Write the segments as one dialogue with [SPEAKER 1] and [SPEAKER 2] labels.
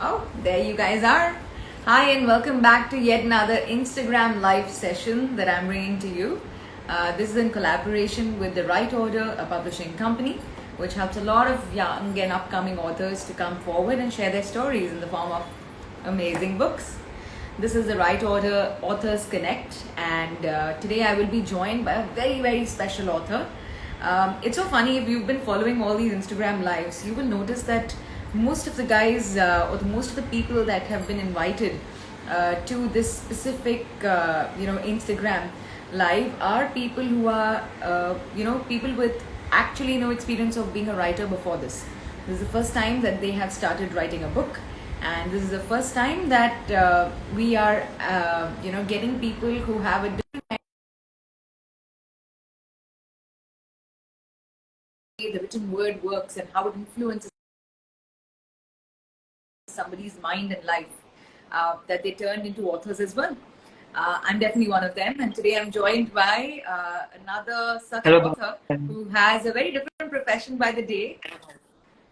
[SPEAKER 1] Oh, there you guys are. Hi, and welcome back to yet another Instagram live session that I'm bringing to you. This is in collaboration with The Right Order, a publishing company, which helps a lot of young and upcoming authors to come forward and share their stories in the form of amazing books. This is The Right Order Authors Connect, and today I will be joined by a very special author. It's so funny, if you've been following all these Instagram lives, you will notice that most of the guys most of the people that have been invited to this specific Instagram live are people who are people with actually no experience of being a writer before this. This is the first time that they have started writing a book, and this is the first time that we are getting people who have a different way the written word works and how it influences somebody's mind and life, that they turned into authors as well. I'm definitely one of them, and today I'm joined by another such
[SPEAKER 2] Hello,
[SPEAKER 1] author who has a very different profession by the day.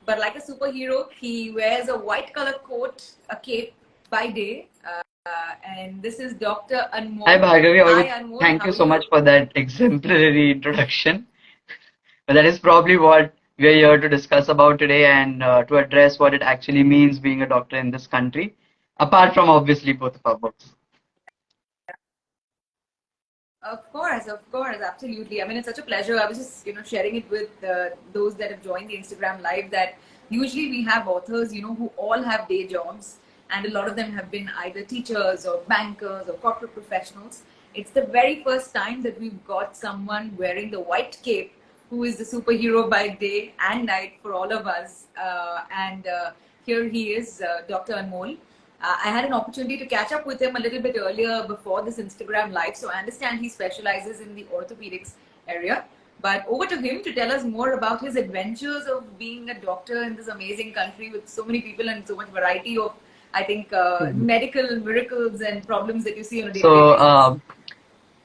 [SPEAKER 1] But like a superhero, he wears a white color coat, a cape by day. And this is Dr.
[SPEAKER 2] hi
[SPEAKER 1] Anmol.
[SPEAKER 2] Bhargavi,
[SPEAKER 1] Hi, Anmol.
[SPEAKER 2] thank
[SPEAKER 1] How
[SPEAKER 2] you
[SPEAKER 1] are
[SPEAKER 2] so much
[SPEAKER 1] you?
[SPEAKER 2] for that exemplary introduction. But that is probably what we are here to discuss about today and to address what it actually means being a doctor in this country, apart from obviously both of our books.
[SPEAKER 1] Of course, absolutely. I mean, it's such a pleasure. I was just, sharing it with those that have joined the Instagram live that usually we have authors, who all have day jobs, and a lot of them have been either teachers or bankers or corporate professionals. It's the very first time that we've got someone wearing the white cape who is the superhero by day and night for all of us. And here he is, Dr. Anmol. I had an opportunity to catch up with him a little bit earlier before this Instagram live. So I understand he specializes in the orthopedics area. But over to him to tell us more about his adventures of being a doctor in this amazing country with so many people and so much variety of, I think,
[SPEAKER 2] Mhm.
[SPEAKER 1] medical miracles and problems that you see on a day to day
[SPEAKER 2] So
[SPEAKER 1] basis.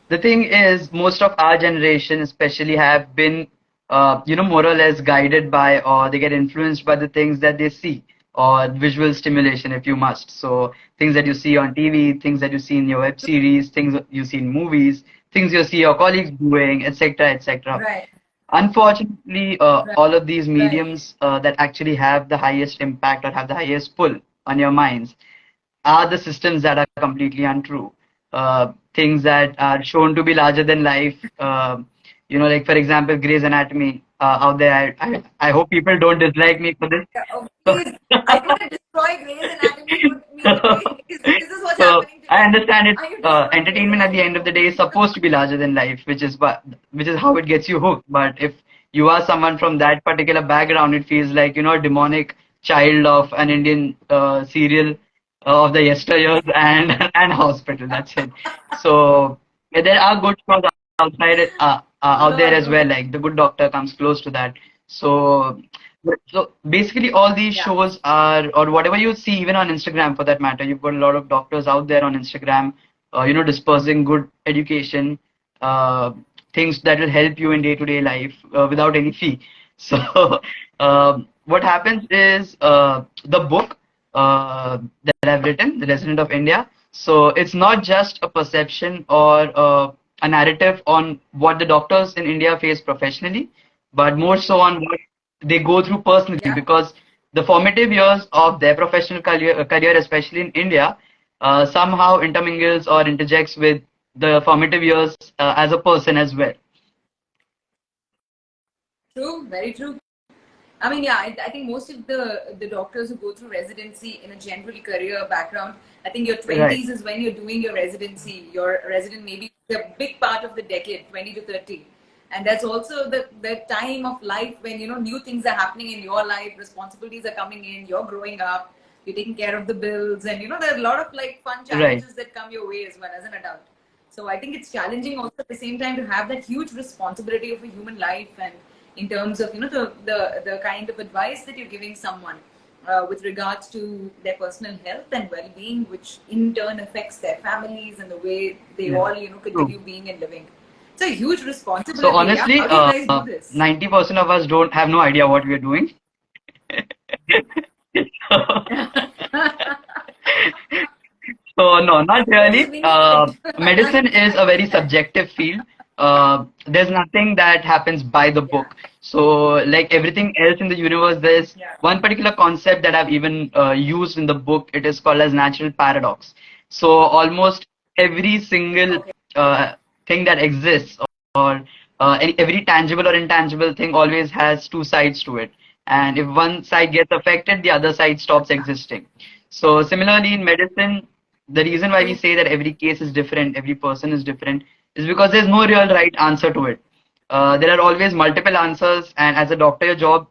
[SPEAKER 2] the thing is, most of our generation, especially, have been, more or less guided by, or they get influenced by the things that they see, or visual stimulation, if you must. So things that you see on TV, things that you see in your web series, things that you see in movies, things you see your colleagues doing, etc., etc.
[SPEAKER 1] Right,
[SPEAKER 2] Unfortunately,
[SPEAKER 1] right,
[SPEAKER 2] all of these
[SPEAKER 1] right.
[SPEAKER 2] mediums that actually have the highest impact or have the highest pull on your minds are the systems that are completely untrue. Things that are shown to be larger than life. Like for example, Grey's Anatomy out there. I hope people don't dislike me for this.
[SPEAKER 1] Yeah, oh,
[SPEAKER 2] So,
[SPEAKER 1] please, are you going to destroy Grey's Anatomy with me today? Is this what's
[SPEAKER 2] so
[SPEAKER 1] happening
[SPEAKER 2] I
[SPEAKER 1] today?
[SPEAKER 2] understand it.
[SPEAKER 1] Are you destroying Grey's
[SPEAKER 2] Entertainment at the
[SPEAKER 1] Anatomy
[SPEAKER 2] end of
[SPEAKER 1] for
[SPEAKER 2] the day
[SPEAKER 1] me?
[SPEAKER 2] is supposed to be larger than life, which is how it gets you hooked. But if you are someone from that particular background, it feels like a demonic child of an Indian serial of the yesteryears and and hospital. That's it. So yeah, there are good shows out there
[SPEAKER 1] Lord
[SPEAKER 2] as well.
[SPEAKER 1] knows.
[SPEAKER 2] Like The Good Doctor comes close to that. So so basically, all these
[SPEAKER 1] Yeah.
[SPEAKER 2] shows are, or whatever you see, even on Instagram for that matter, you've got a lot of doctors out there on Instagram, dispersing good education, uh, things that will help you in day-to-day life without any fee. So, what happens is the book that I've written, The Resident of India. So, it's not just a perception or a narrative on what the doctors in India face professionally, but more so on what they go through personally,
[SPEAKER 1] Yeah.
[SPEAKER 2] because the formative years of their professional career, especially in India, somehow intermingles or interjects with the formative years as a person as well.
[SPEAKER 1] True. Very true. I mean, yeah, I think most of the doctors who go through residency in a general career background, I think your
[SPEAKER 2] Right,
[SPEAKER 1] 20s is when you're doing your residency. Your resident maybe a big part of the decade, 20 to 30. And that's also the time of life when, new things are happening in your life, responsibilities are coming in, you're growing up, you're taking care of the bills, and, there are a lot of like fun
[SPEAKER 2] right.
[SPEAKER 1] challenges that come your way as well as an adult. So I think it's challenging also at the same time to have that huge responsibility of a human life, and in terms of the kind of advice that you're giving someone with regards to their personal health and well-being, which in turn affects their families and the way they
[SPEAKER 2] Yeah,
[SPEAKER 1] all
[SPEAKER 2] true.
[SPEAKER 1] continue being and living. It's a huge
[SPEAKER 2] So
[SPEAKER 1] responsibility. Yeah,
[SPEAKER 2] honestly,
[SPEAKER 1] how do you guys do this?
[SPEAKER 2] 90% of us don't have no idea what we are doing. So no, not
[SPEAKER 1] What is the
[SPEAKER 2] really.
[SPEAKER 1] meaning of it?
[SPEAKER 2] Medicine is a very subjective field. There's nothing that happens by the
[SPEAKER 1] Yeah,
[SPEAKER 2] book. So like everything else in the universe, there's
[SPEAKER 1] yeah.
[SPEAKER 2] one particular concept that I've even used in the book. It is called as natural paradox. So almost every single
[SPEAKER 1] Okay.
[SPEAKER 2] uh, thing that exists, or every tangible or intangible thing, always has two sides to it. And if one side gets affected, the other side stops
[SPEAKER 1] Yeah.
[SPEAKER 2] existing. So similarly in medicine, the reason why we
[SPEAKER 1] True.
[SPEAKER 2] say that every case is different, every person is different, is because there's no real right answer to it. There are always multiple answers, and as a doctor, your job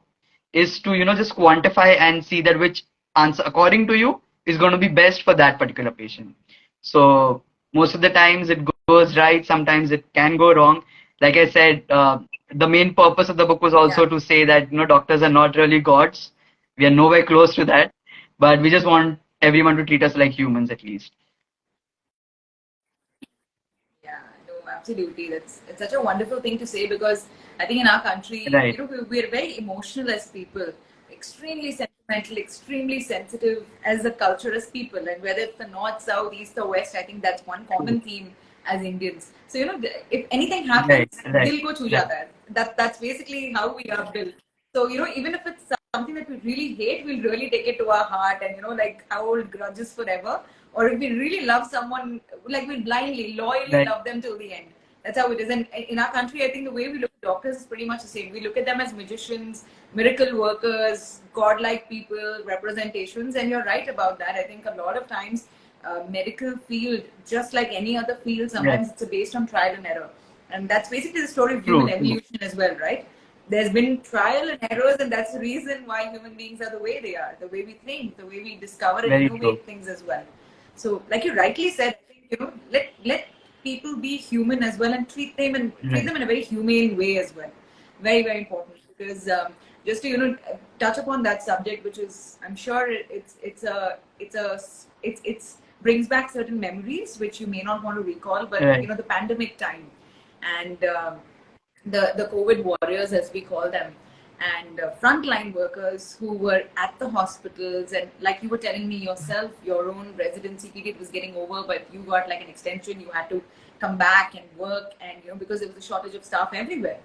[SPEAKER 2] is to just quantify and see that which answer, according to you, is going to be best for that particular patient. So most of the times it goes right, sometimes it can go wrong. Like I said, the main purpose of the book was
[SPEAKER 1] Yeah.
[SPEAKER 2] also to say that doctors are not really gods. We are nowhere close to that, but we just want everyone to treat us like humans at least.
[SPEAKER 1] Yeah, no, absolutely. That's it's such a wonderful thing to say because I think in our country,
[SPEAKER 2] Right.
[SPEAKER 1] we're very emotional as people, extremely sentimental, extremely sensitive as a culture as people, and whether it's the north, south, east, or west, I think that's one
[SPEAKER 2] True.
[SPEAKER 1] common theme as Indians. So if anything
[SPEAKER 2] Right.
[SPEAKER 1] happens,
[SPEAKER 2] Right.
[SPEAKER 1] dil ko chhu
[SPEAKER 2] Right.
[SPEAKER 1] jata hai. That's basically how we are built. So even if it's something that we really hate, we'll really take it to our heart and like hold grudges forever. Or if we really love someone, like we blindly, loyally
[SPEAKER 2] Right.
[SPEAKER 1] love them till the end. That's how it is. And in our country, I think the way we look at doctors is pretty much the same. We look at them as magicians, miracle workers, godlike people, representations. And you're right about that. I think a lot of times, medical field, just like any other field,
[SPEAKER 2] Right.
[SPEAKER 1] sometimes it's based on trial and error. And that's basically the story of human
[SPEAKER 2] True. True.
[SPEAKER 1] evolution as well, right? There's been trial and errors, and that's the reason why human beings are the way they are, the way we think, the way we discover and
[SPEAKER 2] Very true.
[SPEAKER 1] innovate things as well. So, like you rightly said, I think let people be human as well and treat
[SPEAKER 2] Right.
[SPEAKER 1] them in a very humane way as well. Very very important because just to touch upon that subject, which is I'm sure it's brings back certain memories which you may not want to recall, but
[SPEAKER 2] Right.
[SPEAKER 1] the pandemic time and the COVID warriors, as we call them, and frontline workers who were at the hospitals. And like you were telling me yourself, your own residency period was getting over, but you got like an extension. You had to come back and work, and because there was a shortage of staff everywhere,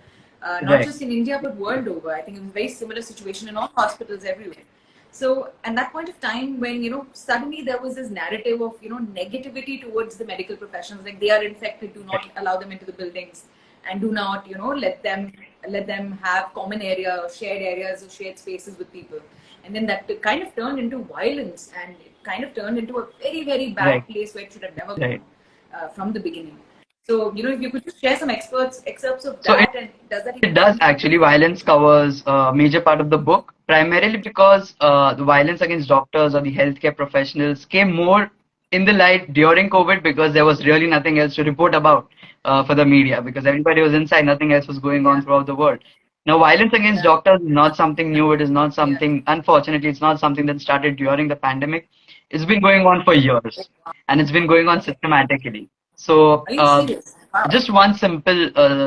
[SPEAKER 1] not
[SPEAKER 2] Right.
[SPEAKER 1] just in India but world over. I think it was a very similar situation in all hospitals everywhere. So, at that point of time, when suddenly there was this narrative of negativity towards the medical professionals, like they are infected, do not allow them into the buildings, and do not let them have common area or shared areas or shared spaces with people. And then that kind of turned into violence, and it kind of turned into a very very bad
[SPEAKER 2] Right.
[SPEAKER 1] place where it should have never
[SPEAKER 2] Right.
[SPEAKER 1] gone from the beginning. So if you could just share some excerpts of
[SPEAKER 2] So
[SPEAKER 1] that, and does that
[SPEAKER 2] it
[SPEAKER 1] even
[SPEAKER 2] does
[SPEAKER 1] come into
[SPEAKER 2] actually.
[SPEAKER 1] play?
[SPEAKER 2] Violence covers a major part of the book, primarily because the violence against doctors or the healthcare professionals came more in the light during COVID because there was really nothing else to report about for the media because everybody was inside, nothing else was going on
[SPEAKER 1] Yeah,
[SPEAKER 2] throughout the world. Now, violence against
[SPEAKER 1] yeah,
[SPEAKER 2] doctors is not something new. It is not
[SPEAKER 1] yeah.
[SPEAKER 2] something, unfortunately, it's not something that started during the pandemic. It's been going on for years and it's been going on systematically. So,
[SPEAKER 1] Are you serious? Wow.
[SPEAKER 2] just one simple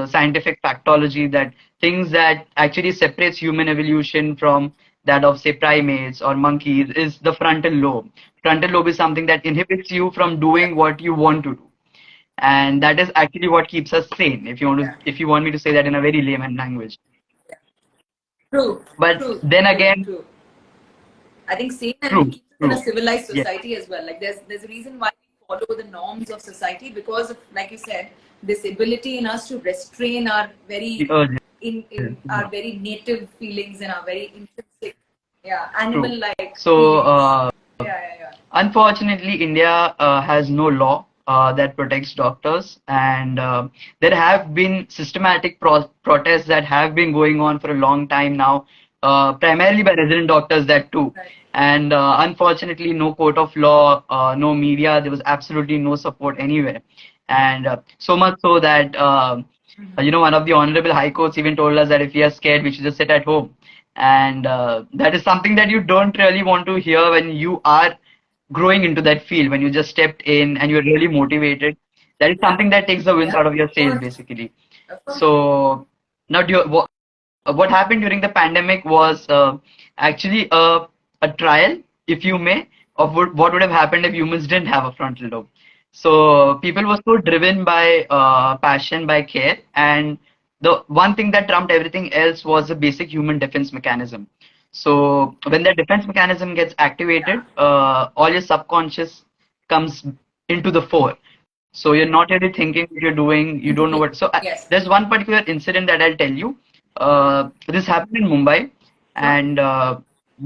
[SPEAKER 2] scientific factology that things that actually separates human evolution from that of say primates or monkeys is the frontal lobe. Frontal lobe is something that inhibits you from
[SPEAKER 1] Yeah,
[SPEAKER 2] doing what you want to do, and that is actually what keeps us sane.
[SPEAKER 1] yeah,
[SPEAKER 2] If you want me to say that in a very layman language.
[SPEAKER 1] yeah. True,
[SPEAKER 2] But
[SPEAKER 1] true,
[SPEAKER 2] then
[SPEAKER 1] true,
[SPEAKER 2] again,
[SPEAKER 1] true. I think sane and
[SPEAKER 2] true,
[SPEAKER 1] keeps us in a
[SPEAKER 2] true,
[SPEAKER 1] civilized
[SPEAKER 2] yes,
[SPEAKER 1] society as well. Like there's a reason why we follow the norms of society because of, like you said, this ability in us to restrain our
[SPEAKER 2] the
[SPEAKER 1] very
[SPEAKER 2] urge,
[SPEAKER 1] in
[SPEAKER 2] yeah,
[SPEAKER 1] our very native feelings and our very intrinsic, yeah,
[SPEAKER 2] true.
[SPEAKER 1] animal like
[SPEAKER 2] So
[SPEAKER 1] feelings. Yeah, yeah, yeah.
[SPEAKER 2] unfortunately, India has no law that protects doctors, and there have been systematic protests that have been going on for a long time now, primarily by resident doctors, that too.
[SPEAKER 1] Right.
[SPEAKER 2] And unfortunately, no court of law, no media, there was absolutely no support anywhere. And so much so that, one of the honorable high courts even told us that if we are scared, we should just sit at home. And that is something that you don't really want to hear when you are growing into that field, when you just stepped in and you're really motivated. That is
[SPEAKER 1] Yeah,
[SPEAKER 2] something that takes the wind
[SPEAKER 1] yeah,
[SPEAKER 2] out of your
[SPEAKER 1] of
[SPEAKER 2] sails,
[SPEAKER 1] course,
[SPEAKER 2] basically.
[SPEAKER 1] of course.
[SPEAKER 2] So now, what happened during the pandemic was actually a a trial, if you may, of what would have happened if humans didn't have a frontal lobe. So people were so driven by passion, by care, and the one thing that trumped everything else was a basic human defense mechanism. So when that defense mechanism gets activated,
[SPEAKER 1] Yeah.
[SPEAKER 2] all your subconscious comes into the fore. So you're not really thinking what you're doing. You don't know what. So
[SPEAKER 1] Yes.
[SPEAKER 2] there's one particular incident that I'll tell you. This happened in Mumbai,
[SPEAKER 1] Sure.
[SPEAKER 2] and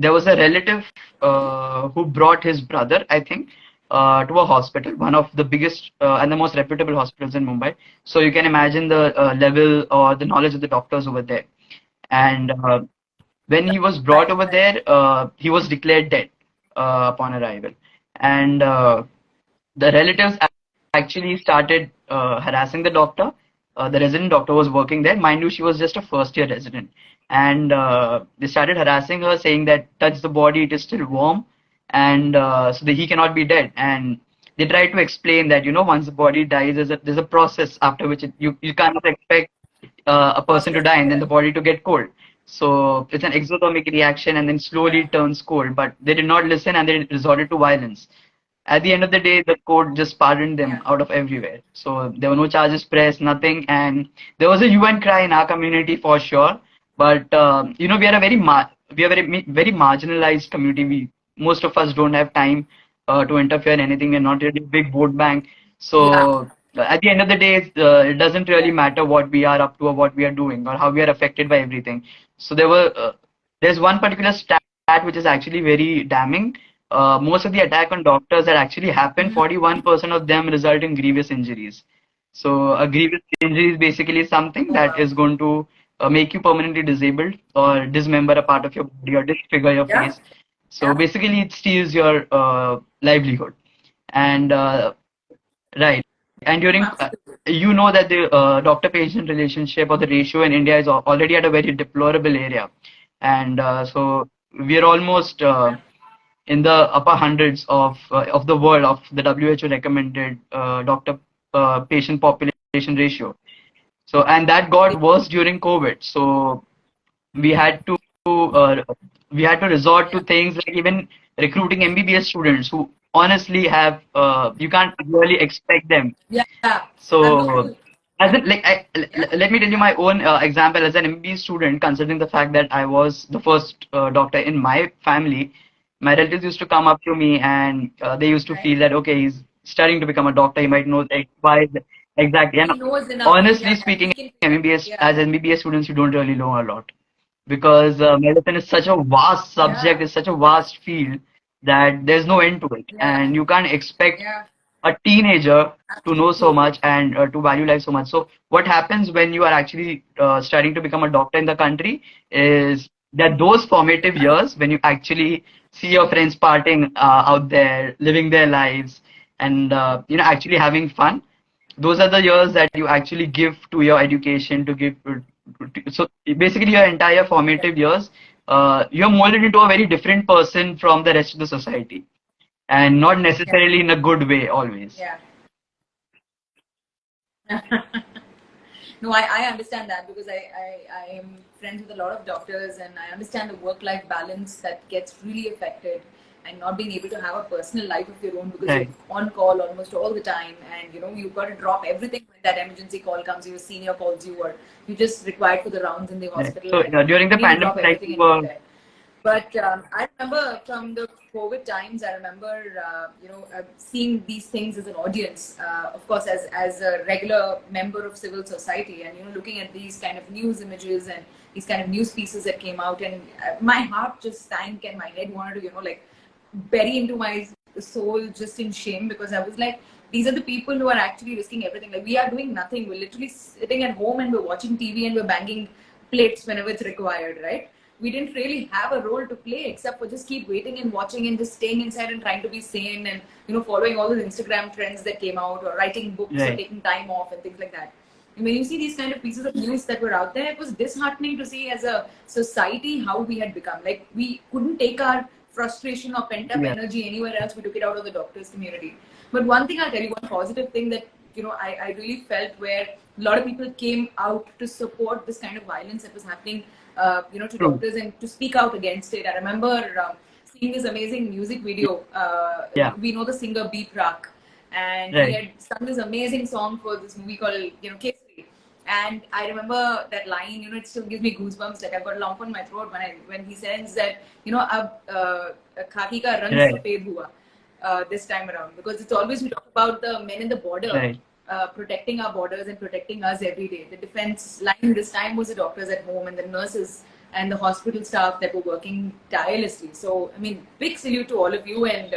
[SPEAKER 2] there was a relative who brought his brother, I think, to a hospital, one of the biggest and the most reputable hospitals in Mumbai. So you can imagine the level or the knowledge of the doctors over there. And when he was brought
[SPEAKER 1] Right.
[SPEAKER 2] over
[SPEAKER 1] Right.
[SPEAKER 2] there, he was declared dead upon arrival. And the relatives actually started harassing the doctor. The resident doctor was working there. Mind you, she was just a first year resident. And they started harassing her, saying that touch the body, it is still warm, and so that he cannot be dead. And they tried to explain that, once the body dies, there's a process after which you cannot expect a person to
[SPEAKER 1] Process.
[SPEAKER 2] die and then
[SPEAKER 1] Yeah.
[SPEAKER 2] the body to get cold. So it's an exothermic reaction and then slowly
[SPEAKER 1] Yeah.
[SPEAKER 2] it turns cold. But they did not listen and they resorted to violence. At the end of the day, the court just pardoned them
[SPEAKER 1] Yeah.
[SPEAKER 2] out of everywhere. So there were no charges pressed, nothing. And there was a hue and cry in our community for sure. But we are a very marginalized community. Most of us don't have time to interfere in anything. We're not really a big vote bank.
[SPEAKER 1] Yeah.
[SPEAKER 2] So at the end of the day, it doesn't really
[SPEAKER 1] Yeah.
[SPEAKER 2] matter what we are up to or what we are doing or how we are affected by everything. So there's one particular stat which is actually very damning. Most of the attack on doctors that actually happen,
[SPEAKER 1] Mhm.
[SPEAKER 2] 41% of them result in grievous injuries. So a grievous injury is basically something
[SPEAKER 1] Oh
[SPEAKER 2] that
[SPEAKER 1] wow.
[SPEAKER 2] is going to make you permanently disabled or dismember a part of your body or disfigure your
[SPEAKER 1] Yeah.
[SPEAKER 2] face. So
[SPEAKER 1] Yeah.
[SPEAKER 2] basically, it steals your livelihood. And right. And during,
[SPEAKER 1] Absolutely.
[SPEAKER 2] you know that the doctor-patient relationship or the ratio in India is already at a very deplorable area. And so we are almost in the upper hundreds of the world of the WHO recommended doctor patient population ratio. So and that got worse during COVID. So we had to uh, we had to resort to
[SPEAKER 1] Yeah.
[SPEAKER 2] things like even recruiting MBBS students who honestly have you can't really expect them.
[SPEAKER 1] Yeah. And
[SPEAKER 2] So,
[SPEAKER 1] no.
[SPEAKER 2] as in, like,
[SPEAKER 1] Yeah.
[SPEAKER 2] let me tell you my own example as an MBA student, considering the fact that I was the first doctor in my family. My relatives used to come up to me and they used to
[SPEAKER 1] Right.
[SPEAKER 2] feel that, okay, he's studying to become a doctor, he might know X, Y, Z, exactly. And
[SPEAKER 1] He knows enough.
[SPEAKER 2] honestly
[SPEAKER 1] Yeah.
[SPEAKER 2] speaking,
[SPEAKER 1] He can connect.
[SPEAKER 2] MBBS,
[SPEAKER 1] Yeah.
[SPEAKER 2] as MBBS students, you don't really know a lot because medicine is such a vast subject,
[SPEAKER 1] Yeah.
[SPEAKER 2] it's such a vast field that there's no end to it.
[SPEAKER 1] Yeah.
[SPEAKER 2] And you can't expect
[SPEAKER 1] Yeah.
[SPEAKER 2] a teenager to know so
[SPEAKER 1] Absolutely.
[SPEAKER 2] much and to value life so much. So what happens when you are actually studying to become a doctor in the country is that those formative
[SPEAKER 1] Yeah.
[SPEAKER 2] years when you actually see your friends partying out there, living their lives, and actually having fun. Those are the years that you actually give to your education to give. So basically, your entire
[SPEAKER 1] Yeah.
[SPEAKER 2] formative years, you're molded into a very different person from the rest of the society and not
[SPEAKER 1] Yeah.
[SPEAKER 2] necessarily in a good way always.
[SPEAKER 1] Yeah. No, I understand that because I am friends with a lot of doctors and I understand the work-life balance that gets really affected and not being able to have a personal life of your own because you're
[SPEAKER 2] Right,
[SPEAKER 1] on call almost all the time and you've got to drop everything when that emergency call comes, your senior calls you or you're just required for the rounds in the
[SPEAKER 2] right.
[SPEAKER 1] hospital
[SPEAKER 2] So
[SPEAKER 1] and
[SPEAKER 2] during
[SPEAKER 1] you
[SPEAKER 2] the
[SPEAKER 1] need to
[SPEAKER 2] pandemic,
[SPEAKER 1] drop
[SPEAKER 2] like
[SPEAKER 1] everything
[SPEAKER 2] you
[SPEAKER 1] and go
[SPEAKER 2] were
[SPEAKER 1] there. But I remember from the COVID times, I remember seeing these things as an audience, of course, as a regular member of civil society, and looking at these kind of news images and these kind of news pieces that came out, and my heart just sank and my head wanted to like bury into my soul just in shame because I was like, these are the people who are actually risking everything. Like we are doing nothing. We're literally sitting at home and we're watching TV and we're banging plates whenever it's required, right? We didn't really have a role to play except for just keep waiting and watching and just staying inside and trying to be sane and following all those Instagram trends that came out or writing books or
[SPEAKER 2] right,
[SPEAKER 1] taking time off and things like that. And when you see these kind of pieces of news that were out there, it was disheartening to see as a society how we had become. Like we couldn't take our frustration or pent up
[SPEAKER 2] yeah,
[SPEAKER 1] energy anywhere else. We took it out of the doctors community. But one thing I'll tell you, one positive thing that I really felt where a lot of people came out to support this kind of violence that was happening to
[SPEAKER 2] true,
[SPEAKER 1] doctors and to speak out against it. I remember seeing this amazing music video.
[SPEAKER 2] Yeah.
[SPEAKER 1] We know the singer Beat Rock, and he
[SPEAKER 2] Right.
[SPEAKER 1] had sung this amazing song for this movie called Kesari. And I remember that line. It still gives me goosebumps. Like I've got a lump on my throat when he says that ab khaki ka rang
[SPEAKER 2] Right.
[SPEAKER 1] safed hua this time around, because it's always we talk about the men in the border.
[SPEAKER 2] Right.
[SPEAKER 1] Protecting our borders and protecting us every day. The defense line this time was the doctors at home and the nurses and the hospital staff that were working tirelessly. So, I mean, big salute to all of you. And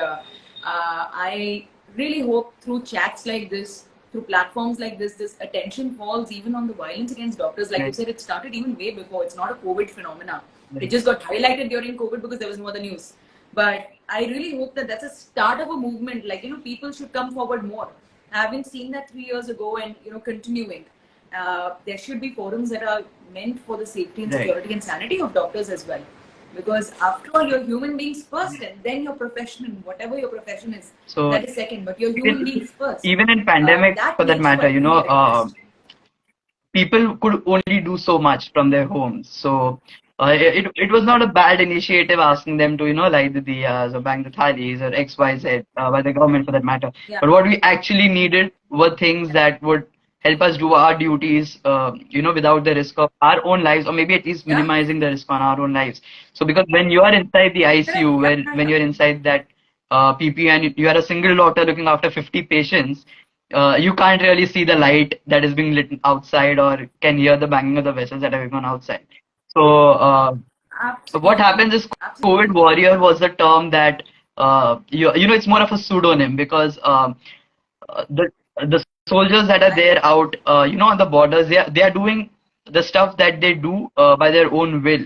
[SPEAKER 1] I really hope through chats like this, through platforms like this attention falls even on the violence against doctors. Like you
[SPEAKER 2] Right.
[SPEAKER 1] said, it started even way before. It's not a COVID phenomena. It
[SPEAKER 2] Right.
[SPEAKER 1] just got highlighted during COVID because there was no other news. But I really hope that that's a start of a movement. Like, people should come forward more. I haven't seen that 3 years ago, and continuing. There should be forums that are meant for the safety and
[SPEAKER 2] Right.
[SPEAKER 1] security and sanity of doctors as well, because after all, you're human beings first, and then your profession, whatever your profession is,
[SPEAKER 2] So
[SPEAKER 1] that is second. But you're human beings first.
[SPEAKER 2] even in pandemic,
[SPEAKER 1] That
[SPEAKER 2] for that
[SPEAKER 1] needs to,
[SPEAKER 2] matter,
[SPEAKER 1] I think, be recognized.
[SPEAKER 2] people could only do so much from their homes. So it was not a bad initiative asking them to, light the diyas or bang the thalis or XYZ by the government for that matter.
[SPEAKER 1] Yeah.
[SPEAKER 2] But what we actually needed were things that would help us do our duties, without the risk of our own lives, or maybe at least
[SPEAKER 1] Yeah.
[SPEAKER 2] minimizing the risk on our own lives. So because when you are inside the ICU,
[SPEAKER 1] Correct.
[SPEAKER 2] when you're inside that PP and you are a single doctor looking after 50 patients, you can't really see the light that is being lit outside or can hear the banging of the vessels that are going on outside. So what
[SPEAKER 1] Absolutely.
[SPEAKER 2] happens is COVID
[SPEAKER 1] Absolutely.
[SPEAKER 2] warrior was the term that it's more of a pseudonym because the soldiers that are
[SPEAKER 1] Right.
[SPEAKER 2] there out on the borders, they are doing the stuff that they do by their own will,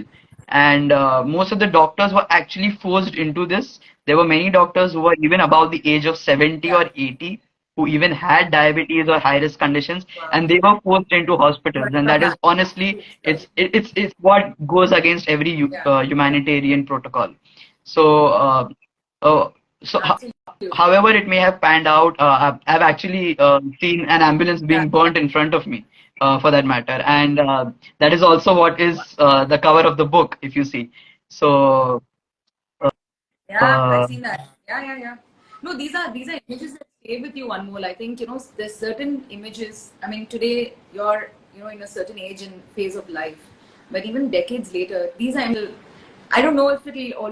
[SPEAKER 2] and most of the doctors were actually forced into this. There were many doctors who were even above the age of 70
[SPEAKER 1] Yeah.
[SPEAKER 2] or 80 who even had diabetes or high risk conditions,
[SPEAKER 1] Wow.
[SPEAKER 2] and they were forced into hospitals,
[SPEAKER 1] But
[SPEAKER 2] and
[SPEAKER 1] from
[SPEAKER 2] that is
[SPEAKER 1] that,
[SPEAKER 2] honestly it's what goes against every
[SPEAKER 1] yeah.
[SPEAKER 2] humanitarian protocol. So uh, so
[SPEAKER 1] Absolutely.
[SPEAKER 2] however it may have panned out, I've actually seen an ambulance
[SPEAKER 1] Yeah.
[SPEAKER 2] being burnt in front of me, for that matter, and that is also what is the cover of the book, if you see. So,
[SPEAKER 1] Yeah, I've
[SPEAKER 2] uh,
[SPEAKER 1] seen that. Yeah. No, these are images that stay with you, Anmol. I think there's certain images. I mean, today you're in a certain age and phase of life, but even decades later, these are. I don't know if it'll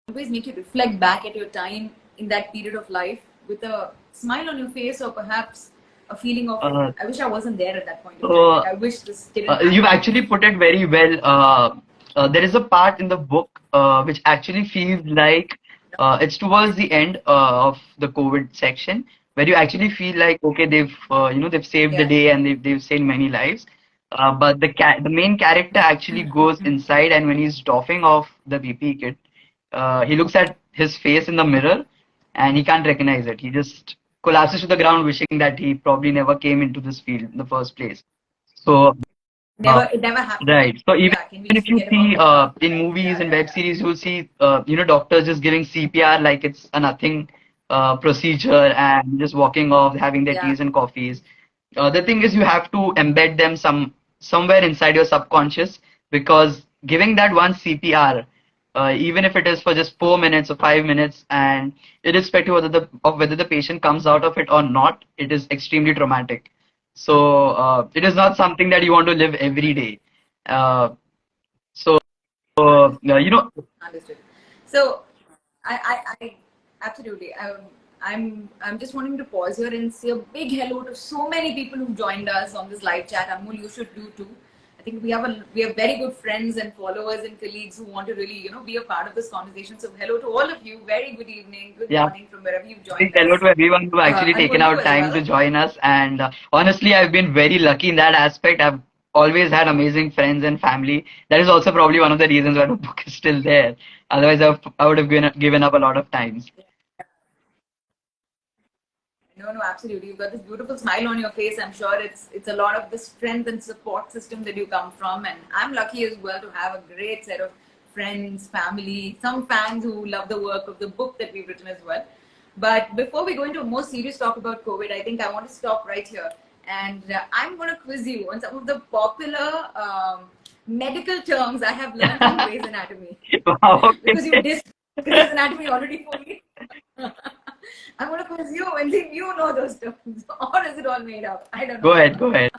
[SPEAKER 1] always make you reflect back at your time in that period of life with a smile on your face, or perhaps a feeling of
[SPEAKER 2] uh,
[SPEAKER 1] I wish I wasn't there at that point of time. Like
[SPEAKER 2] so
[SPEAKER 1] I wish this didn't
[SPEAKER 2] you've
[SPEAKER 1] happen.
[SPEAKER 2] actually put it very well. There is a part in the book which actually feels like it's towards the end of the COVID section, where you actually feel like, okay, they've saved the
[SPEAKER 1] Yeah.
[SPEAKER 2] day and they've saved many lives. But the main character actually goes inside, and when he's doffing off the BP kit, he looks at his face in the mirror and he can't recognize it. He just collapses to the ground, wishing that he probably never came into this field in the first place. So, uh,
[SPEAKER 1] It never happened.
[SPEAKER 2] right. So even
[SPEAKER 1] Yeah. Can we just
[SPEAKER 2] if you
[SPEAKER 1] forget about
[SPEAKER 2] see
[SPEAKER 1] that now?
[SPEAKER 2] in
[SPEAKER 1] Right.
[SPEAKER 2] movies and web
[SPEAKER 1] Yeah.
[SPEAKER 2] series, you'll see doctors just giving CPR like it's a nothing procedure and just walking off, having their
[SPEAKER 1] Yeah.
[SPEAKER 2] teas and coffees. The thing is, you have to embed them somewhere inside your subconscious, because giving that one CPR, even if it is for just 4 minutes or 5 minutes, and irrespective of whether the patient comes out of it or not, it is extremely traumatic. So it is not something that you want to live every day. Uh, so
[SPEAKER 1] Understood.
[SPEAKER 2] you know,
[SPEAKER 1] Understood. So, I absolutely. I'm just wanting to pause here and say a big hello to so many people who've joined us on this live chat. Amul, you should do too. I think we have very good friends and followers and colleagues who want to really be a part of this conversation. So, hello to all of you. Very good evening, good
[SPEAKER 2] yeah,
[SPEAKER 1] morning from wherever you've
[SPEAKER 2] big
[SPEAKER 1] joined
[SPEAKER 2] hello
[SPEAKER 1] us.
[SPEAKER 2] to everyone who actually taken
[SPEAKER 1] Anmol, you
[SPEAKER 2] out
[SPEAKER 1] as
[SPEAKER 2] time to
[SPEAKER 1] well.
[SPEAKER 2] join us. And honestly, I've been very lucky in that aspect. I've always had amazing friends and family. That is also probably one of the reasons why the book is still there. Otherwise, I would have given up a lot of times.
[SPEAKER 1] No, absolutely. You've got this beautiful smile on your face. I'm sure it's a lot of the strength and support system that you come from. And I'm lucky as well to have a great set of friends, family, some fans who love the work of the book that we've written as well. But before we go into a more serious talk about COVID, I think I want to stop right here. And I'm going to quiz you on some of the popular medical terms I have learned from Grey's Anatomy.
[SPEAKER 2] Wow,
[SPEAKER 1] Because you
[SPEAKER 2] okay.
[SPEAKER 1] dissed Grey's Anatomy already for me. I'm going to quiz you and see if you know those terms. Or is it all made up? I don't
[SPEAKER 2] Go
[SPEAKER 1] know.
[SPEAKER 2] ahead, go ahead.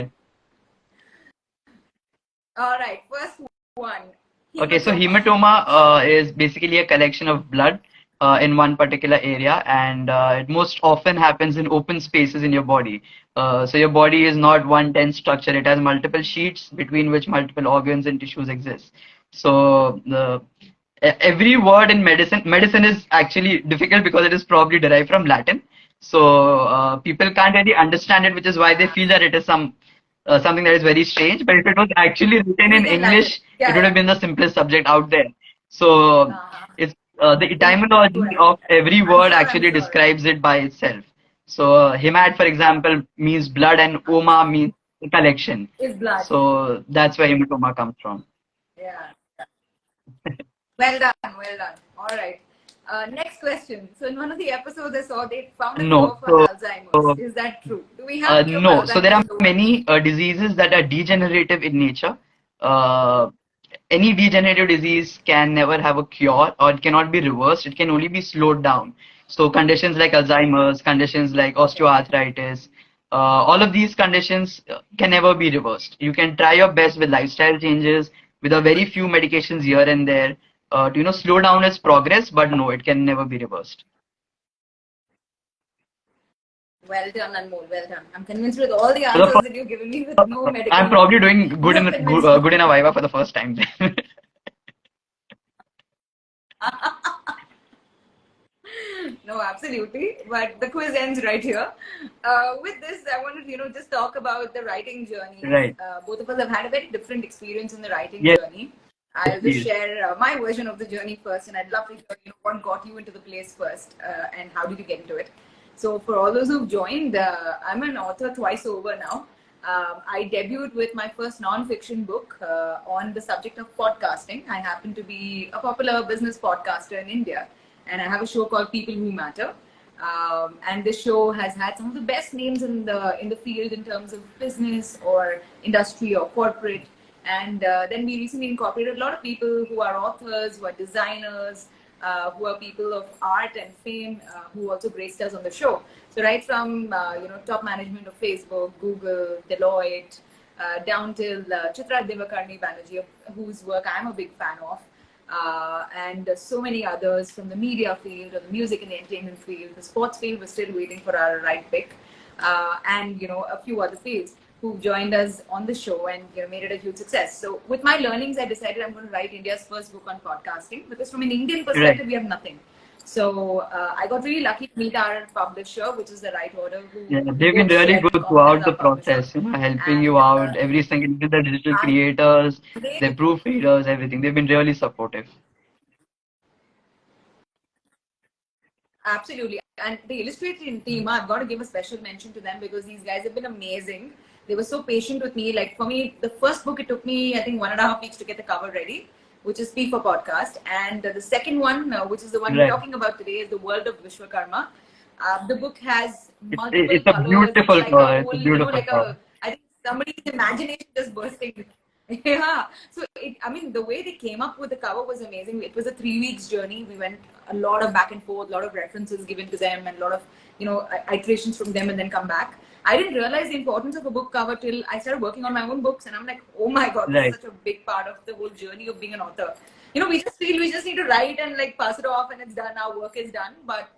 [SPEAKER 1] All right, first one,
[SPEAKER 2] Okay, so
[SPEAKER 1] hematoma.
[SPEAKER 2] hematoma is basically a collection of blood in one particular area, and it most often happens in open spaces in your body. So your body is not one dense structure; it has multiple sheets between which multiple organs and tissues exist. So every word in medicine is actually difficult because it is probably derived from Latin. So people can't really understand it, which is why they
[SPEAKER 1] Yeah.
[SPEAKER 2] feel that it is something that is very strange. But if it was actually written in
[SPEAKER 1] Written like
[SPEAKER 2] English,
[SPEAKER 1] it.
[SPEAKER 2] it
[SPEAKER 1] Yeah,
[SPEAKER 2] would have
[SPEAKER 1] yeah.
[SPEAKER 2] been the simplest subject out there. So
[SPEAKER 1] Uh-huh.
[SPEAKER 2] it's the etymology
[SPEAKER 1] Influence.
[SPEAKER 2] of every
[SPEAKER 1] I'm
[SPEAKER 2] word
[SPEAKER 1] sure, I'm
[SPEAKER 2] actually
[SPEAKER 1] sure.
[SPEAKER 2] describes it by itself. So hemat, for example, means blood, and oma means collection.
[SPEAKER 1] Is blood.
[SPEAKER 2] So that's where hematoma comes from.
[SPEAKER 1] Yeah. Well done, well done. All right. Next question. So in one of the episodes I saw they found a
[SPEAKER 2] No,
[SPEAKER 1] cure for Alzheimer's. Is that true? Do we have a cure for
[SPEAKER 2] no. So there
[SPEAKER 1] Alzheimer's
[SPEAKER 2] are
[SPEAKER 1] in the world?
[SPEAKER 2] many diseases that are degenerative in nature. Uh, any degenerative disease can never have a cure, or it cannot be reversed. It can only be slowed down. So conditions like Alzheimer's, conditions like
[SPEAKER 1] Okay.
[SPEAKER 2] osteoarthritis, all of these conditions can never be reversed. You can try your best with lifestyle changes, with a very few medications here and there, to slow down its progress. But no, it can never be reversed.
[SPEAKER 1] Well done, Anmol. Well done. I'm convinced with all the
[SPEAKER 2] For the
[SPEAKER 1] answers that you've given me with no
[SPEAKER 2] I'm
[SPEAKER 1] medical
[SPEAKER 2] probably
[SPEAKER 1] knowledge.
[SPEAKER 2] doing
[SPEAKER 1] You have convinced me.
[SPEAKER 2] good in a Viva for the first time.
[SPEAKER 1] No, absolutely. But the quiz ends right here. With this, I wanted to, just talk about the writing journeys.
[SPEAKER 2] Right.
[SPEAKER 1] Both of us have had a very different experience in the writing
[SPEAKER 2] Yes,
[SPEAKER 1] journey. I'll just
[SPEAKER 2] please.
[SPEAKER 1] share my version of the journey first, and I'd love to hear, what got you into the place first, and how did you get into it. So, for all those who've joined, I'm an author twice over now. I debuted with my first non-fiction book on the subject of podcasting. I happen to be a popular business podcaster in India, and I have a show called People Who Matter. And this show has had some of the best names in the field in terms of business or industry or corporate. And then we recently incorporated a lot of people who are authors, who are designers, who are people of art and fame, who also graced us on the show. So right from top management of Facebook, Google, Deloitte, down till Chitra Divakarni Banerjee, whose work I'm a big fan of, and so many others from the media field or the music and entertainment field. The sports field was still waiting for our right pick, and a few other fields who joined us on the show and made it a huge success. So with my learnings, I decided I'm going to write India's first book on podcasting, because from an Indian
[SPEAKER 2] Right.
[SPEAKER 1] perspective, we have nothing. So I got really lucky to meet our publisher, which is the Right Order, who
[SPEAKER 2] Yeah,
[SPEAKER 1] we
[SPEAKER 2] they've been
[SPEAKER 1] both
[SPEAKER 2] really
[SPEAKER 1] share in
[SPEAKER 2] good
[SPEAKER 1] common as
[SPEAKER 2] throughout the
[SPEAKER 1] our publisher.
[SPEAKER 2] process, helping
[SPEAKER 1] And
[SPEAKER 2] you out, every single the digital creators,
[SPEAKER 1] they
[SPEAKER 2] the proofreaders, everything. They've been really supportive.
[SPEAKER 1] Absolutely. And the illustrating team, I've got to give a special mention to them, because these guys have been amazing. They were so patient with me. Like for me, the first book, it took me, I think, 1.5 weeks to get the cover ready, which is Speak for Podcast. And the second one, which is the one we're
[SPEAKER 2] Right.
[SPEAKER 1] talking about today, is The World of Vishwakarma. The book has multiple
[SPEAKER 2] It's a
[SPEAKER 1] colors. It's
[SPEAKER 2] beautiful
[SPEAKER 1] like a
[SPEAKER 2] cover. It's
[SPEAKER 1] whole,
[SPEAKER 2] a beautiful
[SPEAKER 1] like
[SPEAKER 2] cover.
[SPEAKER 1] a, I think somebody's imagination just bursting. Yeah. So I mean, the way they came up with the cover was amazing. It was a 3 weeks journey. We went a lot of back and forth, a lot of references given to them, and a lot of iterations from them, and then come back. I didn't realize the importance of a book cover till I started working on my own books, and I'm like, oh my god, this is
[SPEAKER 2] Right.
[SPEAKER 1] such a big part of the whole journey of being an author. We just feel we just need to write and like pass it off, and it's done. Our work is done. But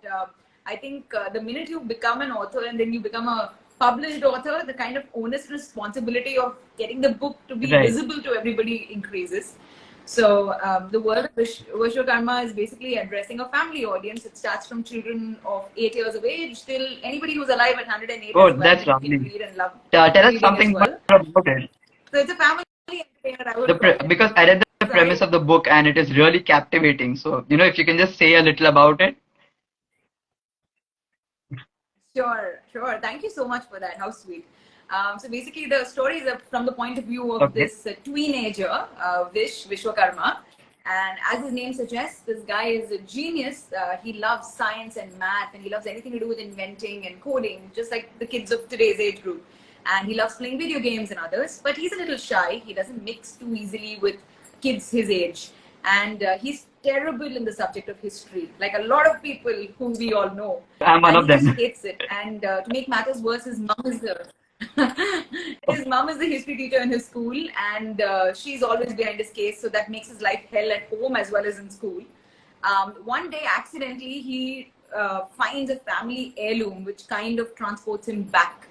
[SPEAKER 1] I think the minute you become an author and then you become a published author, the kind of onus responsibility of getting the book to be
[SPEAKER 2] Right.
[SPEAKER 1] visible to everybody increases. So the world of Vishwakarma is basically addressing a family audience. It starts from children of 8 years of age till anybody who's alive at 108
[SPEAKER 2] Oh,
[SPEAKER 1] as well,
[SPEAKER 2] that's
[SPEAKER 1] and who can
[SPEAKER 2] lovely.
[SPEAKER 1] read and love
[SPEAKER 2] Tell us
[SPEAKER 1] reading as
[SPEAKER 2] something more
[SPEAKER 1] well.
[SPEAKER 2] about it.
[SPEAKER 1] So it's a family entertainer, I would call it.
[SPEAKER 2] Because I read the premise
[SPEAKER 1] Sorry.
[SPEAKER 2] of the book and it is really captivating. So, if you can just say a little about it.
[SPEAKER 1] Sure, sure. Thank you so much for that. How sweet. So basically, the story is from the point of view of
[SPEAKER 2] Okay.
[SPEAKER 1] this teenager, Vishwakarma. And as his name suggests, this guy is a genius. He loves science and math, and he loves anything to do with inventing and coding, just like the kids of today's age group. and he loves playing video games and others. But he's a little shy. He doesn't mix too easily with kids his age, and he's terrible in the subject of history, like a lot of people whom we all know.
[SPEAKER 2] I'm one
[SPEAKER 1] And
[SPEAKER 2] of
[SPEAKER 1] he just
[SPEAKER 2] them.
[SPEAKER 1] hates it. And to make matters worse, his mom is the his mom is the history teacher in his school, and she's always behind his case. So that makes his life hell at home as well as in school. One day, accidentally, he finds a family heirloom which kind of transports him back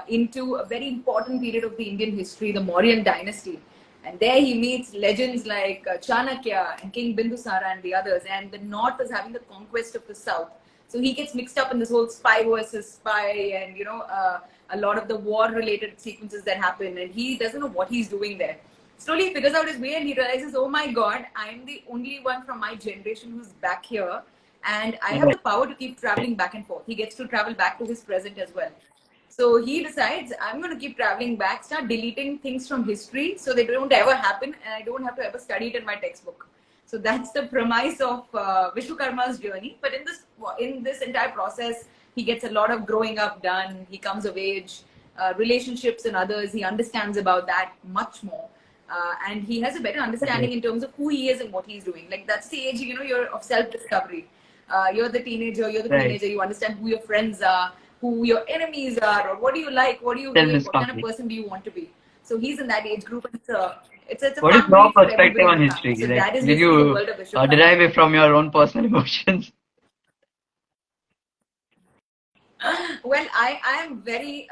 [SPEAKER 1] into a very important period of the Indian history, the Mauryan dynasty. And there he meets legends like Chanakya and King Bindusara and the others. And the North is having the conquest of the South. So he gets mixed up in this whole spy versus spy, and a lot of the war-related sequences that happen. And he doesn't know what he's doing there. Slowly he figures out his way, and he realizes, oh my God, I'm the only one from my generation who's back here, and I have
[SPEAKER 2] Right.
[SPEAKER 1] the power to keep traveling back and forth. He gets to travel back to his present as well. So he decides, I'm going to keep traveling back, start deleting things from history so they don't ever happen, and I don't have to ever study it in my textbook. So that's the premise of Vishwakarma's journey. But in this entire process, he gets a lot of growing up done. He comes of age, relationships and others. He understands about that much more. And he has a better understanding
[SPEAKER 2] Right.
[SPEAKER 1] in terms of who he is and what he's doing. Like that's the age, you're of self-discovery. You're the teenager, you're the
[SPEAKER 2] Right.
[SPEAKER 1] teenager. You understand who your friends are, who your enemies are, or what do you like, what do you hate, what kind of
[SPEAKER 2] Self-discovery.
[SPEAKER 1] person do you want to be. So he's in that age group, and it's a
[SPEAKER 2] What is
[SPEAKER 1] fun
[SPEAKER 2] your
[SPEAKER 1] read for
[SPEAKER 2] perspective
[SPEAKER 1] everybody in
[SPEAKER 2] on
[SPEAKER 1] the family.
[SPEAKER 2] history?
[SPEAKER 1] So
[SPEAKER 2] Like,
[SPEAKER 1] that is
[SPEAKER 2] did
[SPEAKER 1] basically the
[SPEAKER 2] you
[SPEAKER 1] world of Vishwakarma.
[SPEAKER 2] derive it from your own personal emotions?
[SPEAKER 1] Well, I am very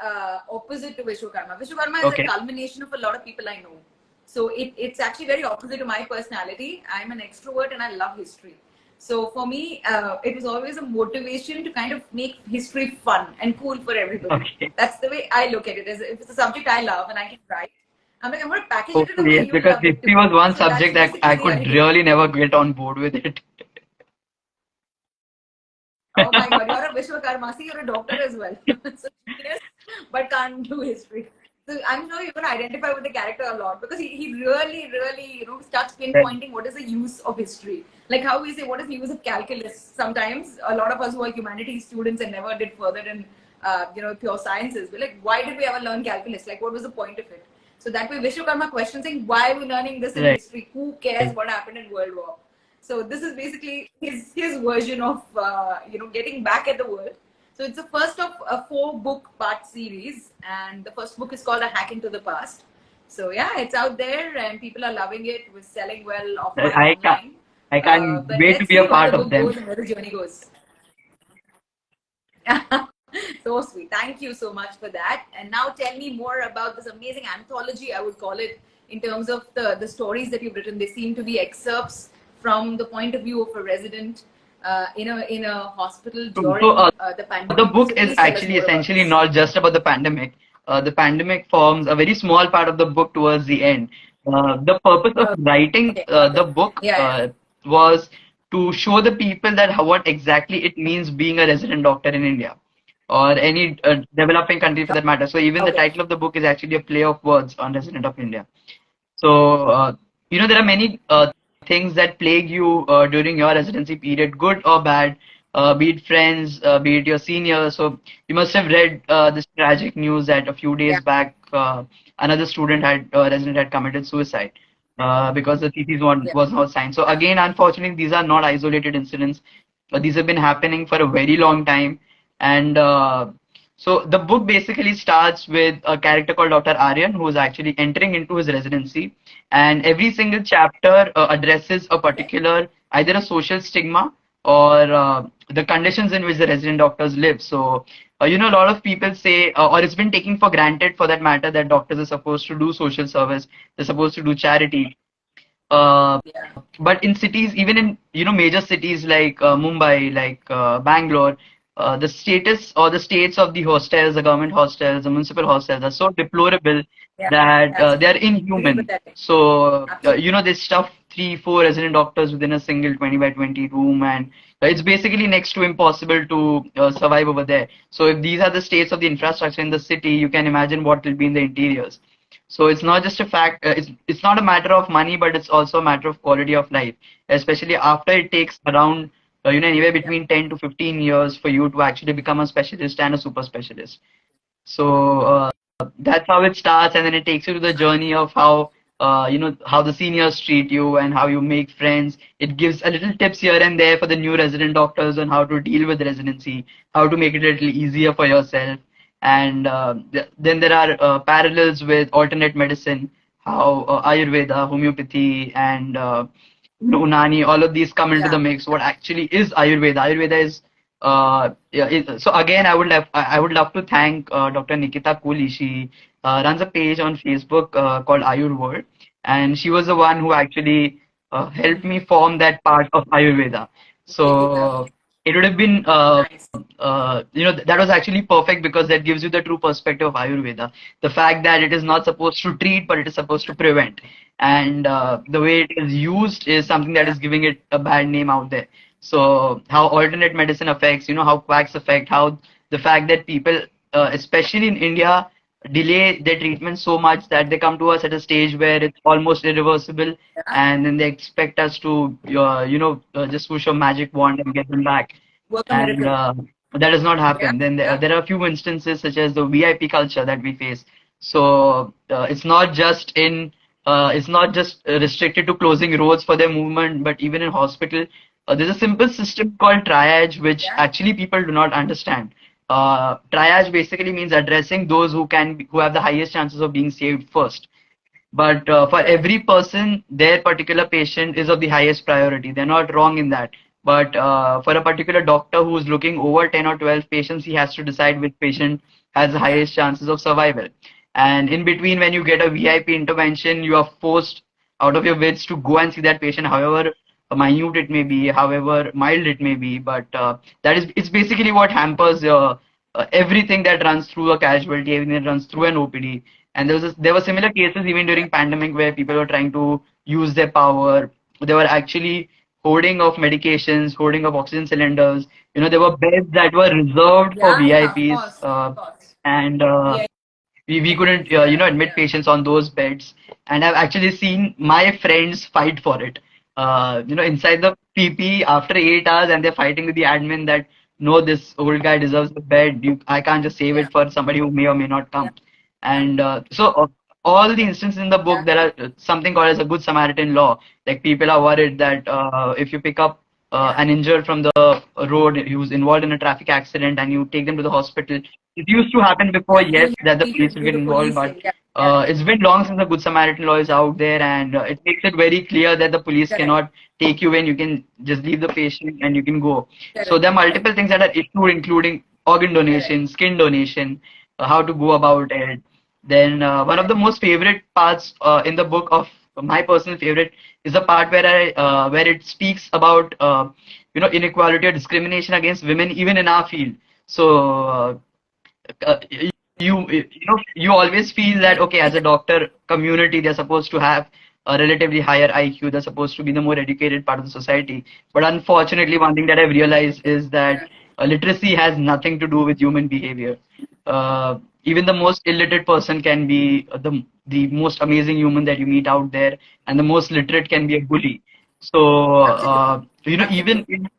[SPEAKER 1] opposite to Vishwakarma. Vishwakarma is a
[SPEAKER 2] Okay.
[SPEAKER 1] culmination of a lot of people I know. So it's actually very opposite to my personality. I'm an extrovert and I love history. So for me, it was always a motivation to kind of make history fun and cool for everybody.
[SPEAKER 2] Okay.
[SPEAKER 1] That's the way I look at it. If it's a subject I love and I can write, I'm like, I'm going to package it in a
[SPEAKER 2] Hopefully,
[SPEAKER 1] way
[SPEAKER 2] yes,
[SPEAKER 1] you'll
[SPEAKER 2] because
[SPEAKER 1] love it
[SPEAKER 2] history
[SPEAKER 1] too.
[SPEAKER 2] was one
[SPEAKER 1] So that's
[SPEAKER 2] subject that
[SPEAKER 1] basically
[SPEAKER 2] I
[SPEAKER 1] the
[SPEAKER 2] could
[SPEAKER 1] idea.
[SPEAKER 2] really never get on board with it.
[SPEAKER 1] Oh my God, you're a Vishwakarma. See, you're a doctor as well. So genius, but can't do history. So I'm sure you're going to identify with the character a lot because he really, really, starts
[SPEAKER 2] Right.
[SPEAKER 1] pinpointing what is the use of history. Like how we say, what is the use of calculus? Sometimes a lot of us who are humanities students and never did further in, pure sciences, we're like, why did we ever learn calculus? Like, what was the point of it? So that way, Vishwakarma questions saying, why are we learning this in
[SPEAKER 2] Right.
[SPEAKER 1] history? Who cares what happened in World War? So this is basically his version of getting back at the world. So it's the first of a 4-book part series, and the first book is called A Hack into the Past. So yeah, it's out there and people are loving it. We're selling well offline,
[SPEAKER 2] I can't.
[SPEAKER 1] online.
[SPEAKER 2] I can't
[SPEAKER 1] But
[SPEAKER 2] wait to
[SPEAKER 1] let's
[SPEAKER 2] be a
[SPEAKER 1] see where the
[SPEAKER 2] part of
[SPEAKER 1] book
[SPEAKER 2] them.
[SPEAKER 1] goes and where the journey goes. So sweet. Thank you so much for that. And now tell me more about this amazing anthology, I would call it, in terms of the stories that you've written. They seem to be excerpts from the point of view of a resident in a hospital
[SPEAKER 2] So,
[SPEAKER 1] during the
[SPEAKER 2] the
[SPEAKER 1] pandemic.
[SPEAKER 2] book
[SPEAKER 1] So
[SPEAKER 2] is
[SPEAKER 1] please tell us
[SPEAKER 2] actually
[SPEAKER 1] more about
[SPEAKER 2] essentially
[SPEAKER 1] this.
[SPEAKER 2] not just about the pandemic. The pandemic forms a very small part of the book towards the end. The purpose of writing
[SPEAKER 1] Okay,
[SPEAKER 2] the
[SPEAKER 1] okay.
[SPEAKER 2] book
[SPEAKER 1] Yeah, yeah.
[SPEAKER 2] was to show the people that what exactly it means being a resident doctor in India or any developing country for that matter. So even the
[SPEAKER 1] Okay.
[SPEAKER 2] title of the book is actually a play of words on resident of India. So, there are many things that plague you during your residency period, good or bad, be it friends, be it your seniors. So, you must have read this tragic news that a few
[SPEAKER 1] Yeah,
[SPEAKER 2] days back, another resident had committed suicide because the thesis
[SPEAKER 1] yeah,
[SPEAKER 2] was not signed. So,
[SPEAKER 1] yeah,
[SPEAKER 2] again, unfortunately, these are not isolated incidents. These have been happening for a very long time. And so the book basically starts with a character called Dr. Aryan, who is actually entering into his residency, and every single chapter addresses a
[SPEAKER 1] okay.
[SPEAKER 2] particular either a social stigma or the conditions in which the resident doctors live. So, a lot of people say, or it's been taken for granted for that matter, that doctors are supposed to do social service, they're supposed to do charity. Uh,
[SPEAKER 1] Yeah,
[SPEAKER 2] but in cities, even in major cities like Mumbai, like Bangalore, the status or the states of the hostels, the government hostels, the municipal hostels are so deplorable
[SPEAKER 1] yeah.
[SPEAKER 2] that they are
[SPEAKER 1] Really
[SPEAKER 2] inhuman.
[SPEAKER 1] pathetic.
[SPEAKER 2] So
[SPEAKER 1] Absolutely.
[SPEAKER 2] they stuff 3, 4 resident doctors within a single 20 by 20 room, and it's basically next to impossible to survive over there. So if these are the states of the infrastructure in the city, you can imagine what will be in the interiors. So it's not just a fact. It's not a matter of money, but it's also a matter of quality of life. Especially after it takes around anywhere
[SPEAKER 1] Yeah.
[SPEAKER 2] between 10 to 15 years for you to actually become a specialist and a super specialist. So that's how it starts, and then it takes you to the journey of how how the seniors treat you and how you make friends. It gives a little tips here and there for the new resident doctors on how to deal with residency, how to make it a little easier for yourself. And then there are parallels with alternate medicine, how Ayurveda, homeopathy, and Unani, all of these come into the
[SPEAKER 1] Yeah.
[SPEAKER 2] mix. What actually is Ayurveda? Ayurveda is so again, I would love to thank Dr. Nikita Cooley. She runs a page on Facebook called Ayur World, and she was the one who actually helped me form that part of Ayurveda.
[SPEAKER 1] Really well.
[SPEAKER 2] So it would have been
[SPEAKER 1] Nice.
[SPEAKER 2] that was actually perfect because that gives you the true perspective of Ayurveda. The fact that it is not supposed to treat, but it is supposed to prevent, and the way it is used is something that
[SPEAKER 1] Yeah.
[SPEAKER 2] is giving it a bad name out there. So how alternate medicine affects, how quacks affect, how the fact that people, especially in India, delay their treatment so much that they come to us at a stage where it's almost irreversible,
[SPEAKER 1] Yeah.
[SPEAKER 2] and then they expect us to, just push a magic wand and get them back.
[SPEAKER 1] Work a
[SPEAKER 2] And
[SPEAKER 1] miracle.
[SPEAKER 2] that does not
[SPEAKER 1] Yeah.
[SPEAKER 2] happen. Then
[SPEAKER 1] Yeah.
[SPEAKER 2] there are a few instances such as the VIP culture that we face. So it's not just restricted to closing roads for their movement, but even in hospital, there's a simple system called triage, which
[SPEAKER 1] Yeah.
[SPEAKER 2] actually people do not understand. Triage basically means addressing those who have the highest chances of being saved first. But for
[SPEAKER 1] Correct.
[SPEAKER 2] every person, their particular patient is of the highest priority. They're not wrong in that. But for a particular doctor who's looking over 10 or 12 patients, he has to decide which patient has the
[SPEAKER 1] Yeah.
[SPEAKER 2] highest chances of survival. And in between, when you get a VIP intervention, you are forced out of your wits to go and see that patient, however minute it may be, however mild it may be. But it's basically what hampers everything that runs through a casualty, everything that runs through an OPD. And there were similar cases even during pandemic where people were trying to use their power. They were actually hoarding of medications, hoarding of oxygen cylinders. There were beds that were reserved for
[SPEAKER 1] Yeah. Yeah. Of
[SPEAKER 2] VIPs,
[SPEAKER 1] course. Of course.
[SPEAKER 2] and
[SPEAKER 1] Yeah.
[SPEAKER 2] we couldn't
[SPEAKER 1] Yeah.
[SPEAKER 2] admit
[SPEAKER 1] Yeah.
[SPEAKER 2] patients on those beds, and I've actually seen my friends fight for it, inside the PP after 8 hours, and they're fighting with the admin that no, this old guy deserves the bed. I can't just save
[SPEAKER 1] Yeah.
[SPEAKER 2] it for somebody who may or may not
[SPEAKER 1] Yeah.
[SPEAKER 2] come. And all the
[SPEAKER 1] Yeah.
[SPEAKER 2] instances in the book, there
[SPEAKER 1] Exactly.
[SPEAKER 2] are something called as a good Samaritan law. Like people are worried that if you pick up
[SPEAKER 1] Yeah.
[SPEAKER 2] an injured from the road who's involved in a traffic accident and you take them to the hospital. It used to happen before,
[SPEAKER 1] Yeah.
[SPEAKER 2] yes, that the
[SPEAKER 1] You
[SPEAKER 2] police
[SPEAKER 1] should
[SPEAKER 2] will
[SPEAKER 1] do
[SPEAKER 2] get
[SPEAKER 1] the
[SPEAKER 2] involved,
[SPEAKER 1] police
[SPEAKER 2] but
[SPEAKER 1] thing. Yeah. Yeah.
[SPEAKER 2] it's been long since the Good Samaritan law is out there, and it makes it very clear that the police
[SPEAKER 1] Correct.
[SPEAKER 2] cannot take you in. You can just leave the patient and you can go. So
[SPEAKER 1] Correct.
[SPEAKER 2] there are multiple things that are issued, including organ
[SPEAKER 1] Correct.
[SPEAKER 2] donation, skin donation, how to go about it. Then one of
[SPEAKER 1] Correct.
[SPEAKER 2] the most favorite parts in the book of my personal favorite is the part where it speaks about inequality or discrimination against women even in our field. So uh, you always feel that okay, as a doctor community, they're supposed to have a relatively higher IQ. They're supposed to be the more educated part of the society. But unfortunately, one thing that I've realized is that
[SPEAKER 1] Yeah.
[SPEAKER 2] literacy has nothing to do with human behavior. Even the most illiterate person can be the most amazing human that you meet out there, and the most literate can be a bully. So
[SPEAKER 1] Absolutely.
[SPEAKER 2] even
[SPEAKER 1] Absolutely.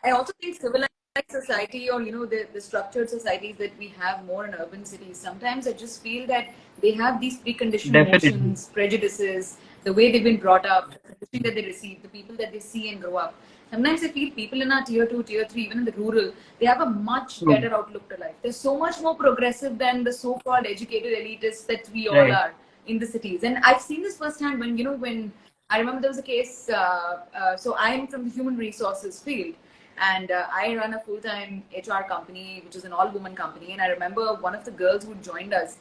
[SPEAKER 1] I also think civilized society, or the structured societies that we have more in urban cities, sometimes I just feel that they have these preconditioned
[SPEAKER 2] definitely
[SPEAKER 1] notions, prejudices, the way they've been brought up, the conditioning that they receive, the people that they see and grow up. Sometimes I feel people in our tier two, tier three, even in the rural, they have a much
[SPEAKER 2] true,
[SPEAKER 1] better outlook to life. They're so much more progressive than the so-called educated elitists that we all
[SPEAKER 2] right?
[SPEAKER 1] are in the cities. And I've seen this firsthand when I remember there was a case. So I'm from the human resources field, and I run a full-time HR company, which is an all-woman company. And I remember one of the girls who joined us.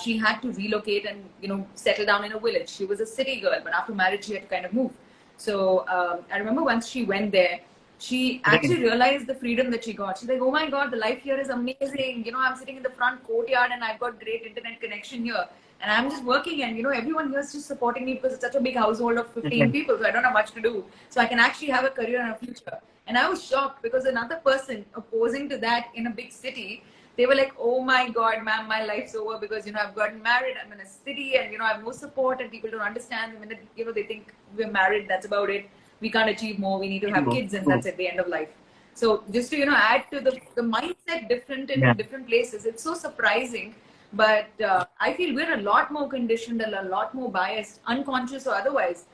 [SPEAKER 1] She had to relocate and settle down in a village. She was a city girl, but after marriage, she had to kind of move. So I remember once she went there, she
[SPEAKER 2] Right.
[SPEAKER 1] actually realized the freedom that she got. She's like, "Oh my God, the life here is amazing. I'm sitting in the front courtyard and I've got great internet connection here, and I'm just working, and everyone here is just supporting me because it's such a big household of 15
[SPEAKER 2] Right.
[SPEAKER 1] people, so I don't have much to do. So I can actually have a career and a future." And I was shocked because another person opposing to that in a big city, they were like, "Oh my God, ma'am, my life's over because I've gotten married. I'm in a city, and I have no support, and people don't understand. The minute they think we're married, that's about it. We can't achieve more. We need to have
[SPEAKER 2] True,
[SPEAKER 1] kids, and
[SPEAKER 2] true.
[SPEAKER 1] that's at the end of life." So just to add to the mindset different in
[SPEAKER 2] Yeah.
[SPEAKER 1] different places, it's so surprising. But I feel we're a lot more conditioned and a lot more biased, unconscious or otherwise,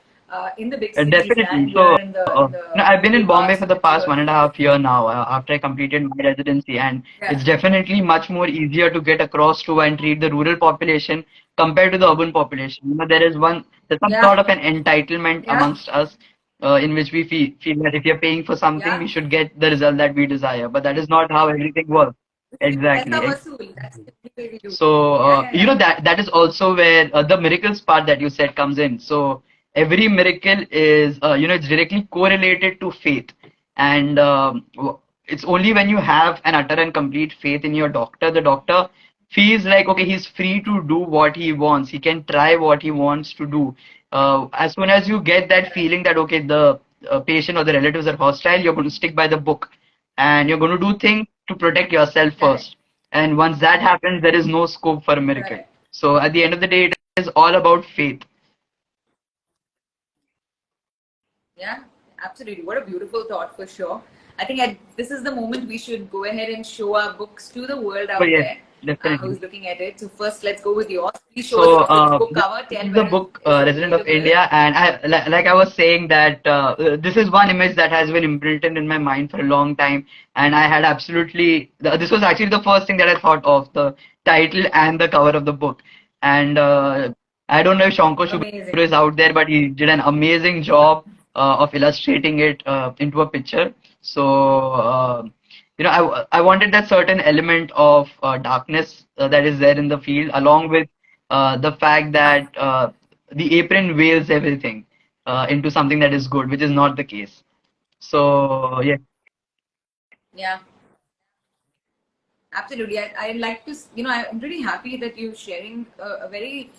[SPEAKER 1] in the big cities than
[SPEAKER 2] Definitely.
[SPEAKER 1] here
[SPEAKER 2] So,
[SPEAKER 1] in the
[SPEAKER 2] I've been
[SPEAKER 1] rural
[SPEAKER 2] in Bombay
[SPEAKER 1] parts
[SPEAKER 2] for
[SPEAKER 1] of
[SPEAKER 2] the
[SPEAKER 1] the
[SPEAKER 2] past
[SPEAKER 1] poor.
[SPEAKER 2] 1.5 year now, after I completed my residency, and
[SPEAKER 1] Yeah,
[SPEAKER 2] it's definitely much more easier to get across to and treat the rural population compared to the urban population. There's some
[SPEAKER 1] yeah,
[SPEAKER 2] sort of an entitlement
[SPEAKER 1] yeah,
[SPEAKER 2] amongst us, in which we feel that if you're paying for something,
[SPEAKER 1] yeah.
[SPEAKER 2] we should get the result that we desire. But that is not how everything works.
[SPEAKER 1] Paisa
[SPEAKER 2] Exactly.
[SPEAKER 1] vasool. That's the way we do.
[SPEAKER 2] So,
[SPEAKER 1] Yeah, yeah, yeah.
[SPEAKER 2] that is also where the miracles part that you said comes in. So every miracle is, it's directly correlated to faith. And it's only when you have an utter and complete faith in your doctor, the doctor feels like, okay, he's free to do what he wants. He can try what he wants to do. As soon as you get that feeling that, okay, the patient or the relatives are hostile, you're going to stick by the book and you're going to do things to protect yourself
[SPEAKER 1] Correct,
[SPEAKER 2] first. And once that happens, there is no scope for a miracle.
[SPEAKER 1] correct.
[SPEAKER 2] So at the end of the day, it is all about faith.
[SPEAKER 1] Yeah, absolutely. What a beautiful thought for sure. I think this is the moment we should go ahead and show our books to the world
[SPEAKER 2] But
[SPEAKER 1] out
[SPEAKER 2] yes,
[SPEAKER 1] there
[SPEAKER 2] definitely.
[SPEAKER 1] who's looking at it. So first, let's go with yours. Please show us
[SPEAKER 2] So
[SPEAKER 1] the book cover.
[SPEAKER 2] this
[SPEAKER 1] Tell
[SPEAKER 2] is the
[SPEAKER 1] where
[SPEAKER 2] book
[SPEAKER 1] is it
[SPEAKER 2] Resident of
[SPEAKER 1] available.
[SPEAKER 2] India, and like I was saying that this is one image that has been imprinted in my mind for a long time, and I had absolutely this was actually the first thing that I thought of, the title and the cover of the book. And I don't know if Shanko Shubro
[SPEAKER 1] Amazing.
[SPEAKER 2] is out there, but he did an amazing job of illustrating it into a picture. So I wanted that certain element of darkness that is there in the field, along with the fact
[SPEAKER 1] Yeah,
[SPEAKER 2] that the apron veils everything into something that is good, which is not the case. So yeah,
[SPEAKER 1] yeah. Absolutely. I like to, I'm really happy that you're sharing a very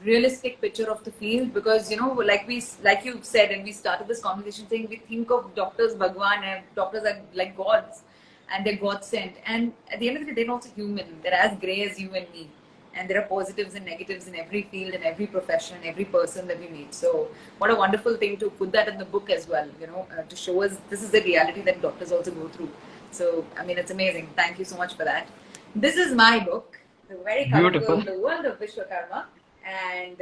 [SPEAKER 1] realistic picture of the field because, like you said, and we started this conversation saying we think of doctors Bhagwan and doctors are like gods and they're God sent. And at the end of the day, they're also human. They're as gray as you and me. And there are positives and negatives in every field and every profession, every person that we meet. So, what a wonderful thing to put that in the book as well, to show us this is the reality that doctors also go through. So, I mean, it's amazing. Thank you so much for that. This is my book, the very colorful,
[SPEAKER 2] beautiful.
[SPEAKER 1] The World of Vishwakarma. And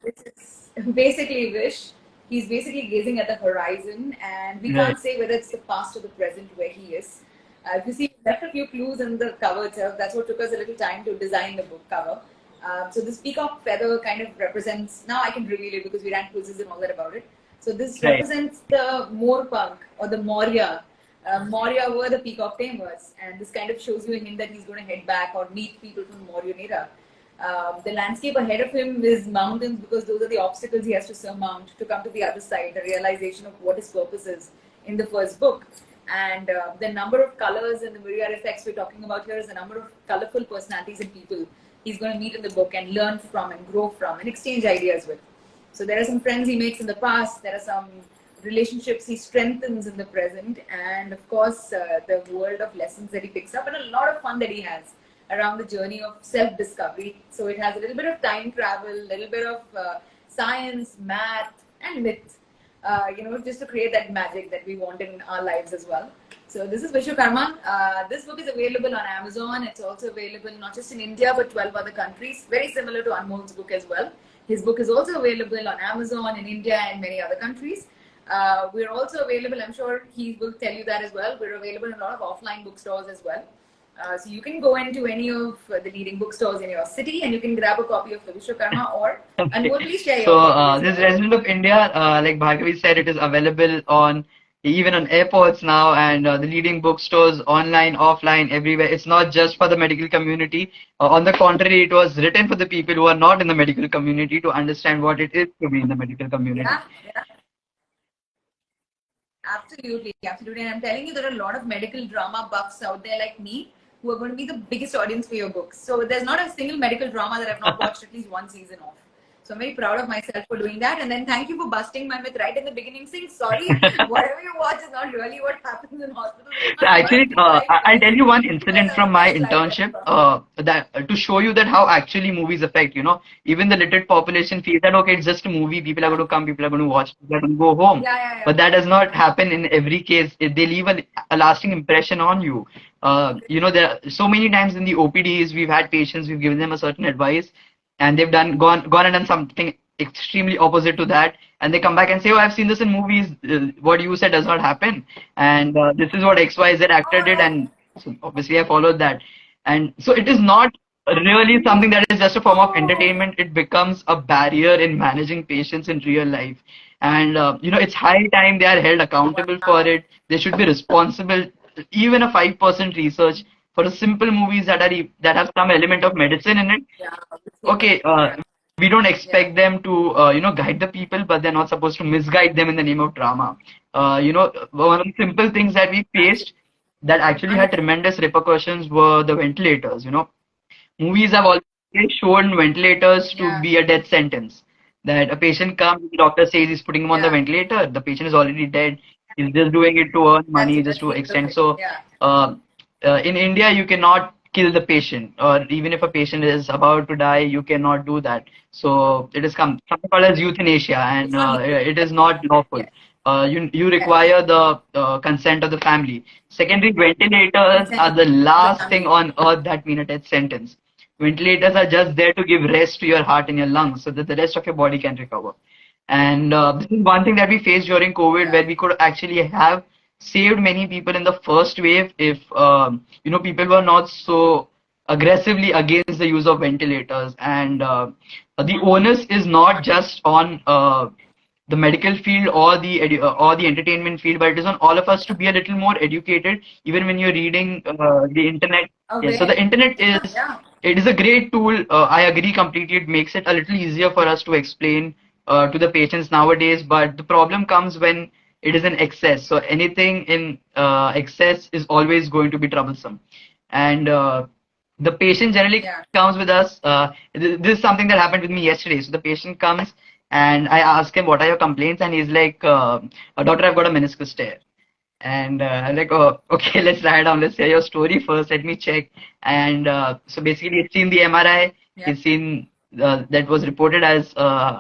[SPEAKER 1] this is basically Vish. He's basically gazing at the horizon, and we
[SPEAKER 2] Right,
[SPEAKER 1] can't say whether it's the past or the present where he is. If you see, we left a few clues in the cover itself. That's what took us a little time to design the book cover. So this peacock feather kind of represents, now I can reveal it because we ran quizzes and all that about it. So this
[SPEAKER 2] right,
[SPEAKER 1] represents the Moorpunk or the Maurya. Maurya were the peacock tamers, and this kind of shows you a hint that he's going to head back or meet people from Mauryan era. The landscape ahead of him is mountains because those are the obstacles he has to surmount to come to the other side, the realization of what his purpose is in the first book. And the number of colors and the myriad effects we're talking about here is the number of colorful personalities and people he's going to meet in the book and learn from and grow from and exchange ideas with. So there are some friends he makes in the past, there are some relationships he strengthens in the present, and of course, the world of lessons that he picks up, and a lot of fun that he has around the journey of self discovery. So it has a little bit of time travel, a little bit of science, math, and myth, just to create that magic that we want in our lives as well. So this is Vishwakarma. This book is available on Amazon. It's also available not just in India but 12 other countries. Very similar to Anmol's book as well. His book is also available on Amazon in India and many other countries. We're also available, I'm sure he will tell you that as well. We're available in a lot of offline bookstores as well. So you can go into any of the leading bookstores in your city and you can grab a copy of the Vishwakarma or, and
[SPEAKER 2] okay.
[SPEAKER 1] we'll please share
[SPEAKER 2] So
[SPEAKER 1] your copy as
[SPEAKER 2] this
[SPEAKER 1] well.
[SPEAKER 2] Resident of India, like Bhargavi said, it is available on even on airports now, and the leading bookstores, online, offline, everywhere. It's not just for the medical community. On the contrary, it was written for the people who are not in the medical community to understand what it is to be in the medical community.
[SPEAKER 1] Yeah, yeah, absolutely, absolutely. And I'm telling you, there are a lot of medical drama buffs out there like me who are going to be the biggest audience for your books. So there's not a single medical drama that I've not watched at least one season of. So I'm very proud of myself for doing that. And then thank you for busting my myth right in the beginning, saying sorry, whatever you watch is not really what happens in hospitals. It's
[SPEAKER 2] So
[SPEAKER 1] not
[SPEAKER 2] actually,
[SPEAKER 1] worth right,
[SPEAKER 2] I'll
[SPEAKER 1] guys.
[SPEAKER 2] tell you one
[SPEAKER 1] You guys
[SPEAKER 2] incident
[SPEAKER 1] have
[SPEAKER 2] from
[SPEAKER 1] a
[SPEAKER 2] my
[SPEAKER 1] nice life ahead
[SPEAKER 2] internship
[SPEAKER 1] from you.
[SPEAKER 2] that to show you that how actually movies affect. Even the literate population feels that okay, it's just a movie. People are
[SPEAKER 1] Yeah.
[SPEAKER 2] going to come, people are going to watch, people are going to go home.
[SPEAKER 1] Yeah, yeah, yeah.
[SPEAKER 2] But that does not happen in every case. They leave a lasting impression on you. There are so many times in the OPDs we've had patients, we've given them a certain advice, and they've gone and done something extremely opposite to that, and they come back and say, "Oh, I've seen this in movies. What you said does not happen, and this is what XYZ actor did,"
[SPEAKER 1] Oh,
[SPEAKER 2] and so obviously I followed that. And so it is not really something that is just a form of
[SPEAKER 1] oh.
[SPEAKER 2] entertainment. It becomes a barrier in managing patients in real life, and it's high time they are held accountable for
[SPEAKER 1] Wow.
[SPEAKER 2] it. They should be responsible. Even a 5% research for a simple movies that have some element of medicine in it.
[SPEAKER 1] Yeah, obviously.
[SPEAKER 2] Okay,
[SPEAKER 1] Yeah,
[SPEAKER 2] we don't
[SPEAKER 1] yeah.
[SPEAKER 2] expect them to guide the people, but they're not supposed to misguide them in the name of drama. One of the simple things that we
[SPEAKER 1] Absolutely.
[SPEAKER 2] faced that actually had
[SPEAKER 1] 100%.
[SPEAKER 2] tremendous repercussions were the ventilators. Movies have always shown ventilators to
[SPEAKER 1] Yeah,
[SPEAKER 2] be a death sentence. That a patient comes, the doctor says he's putting him on the
[SPEAKER 1] yeah.
[SPEAKER 2] ventilator, the patient is already dead. He's just doing it to earn
[SPEAKER 1] That's
[SPEAKER 2] money,
[SPEAKER 1] it.
[SPEAKER 2] just
[SPEAKER 1] That's
[SPEAKER 2] to
[SPEAKER 1] the end of
[SPEAKER 2] extend.
[SPEAKER 1] it.
[SPEAKER 2] So,
[SPEAKER 1] Yeah.
[SPEAKER 2] uh, in India, you cannot kill the patient, or even if a patient is about to die, you cannot do that. So, it is something called as euthanasia,
[SPEAKER 1] It's
[SPEAKER 2] and
[SPEAKER 1] not legal.
[SPEAKER 2] it is not lawful.
[SPEAKER 1] Yeah.
[SPEAKER 2] You
[SPEAKER 1] Yeah.
[SPEAKER 2] require the consent of the family. Secondly, ventilators
[SPEAKER 1] Consent
[SPEAKER 2] are the
[SPEAKER 1] of the
[SPEAKER 2] last thing
[SPEAKER 1] family.
[SPEAKER 2] on earth that mean a death sentence. Ventilators are just there to give rest to your heart and your lungs so that the rest of your body can recover. And this is one thing that we faced during COVID,
[SPEAKER 1] Yeah.
[SPEAKER 2] where we could actually have saved many people in the first wave if people were not so aggressively against the use of ventilators. And the onus is not just on the medical field or the entertainment field, but it is on all of us to be a little more educated, even when you're reading the internet. Yes, so
[SPEAKER 1] Aware.
[SPEAKER 2] the internet
[SPEAKER 1] Yeah.
[SPEAKER 2] is
[SPEAKER 1] Yeah.
[SPEAKER 2] it is a great tool. I agree completely. It makes it a little easier for us to explain to the patients nowadays. But the problem comes when it is in excess. So anything in excess is always going to be troublesome. And the patient generally
[SPEAKER 1] Yeah.
[SPEAKER 2] comes with us. This is something that happened with me yesterday. So the patient comes and I ask him, "What are your complaints?" And he's like, "Doctor, I've got a meniscus tear." And I'm like, oh, okay, let's write down. Let's hear your story first. Let me check. And so basically, he's seen the MRI.
[SPEAKER 1] Yeah.
[SPEAKER 2] He's seen that was reported as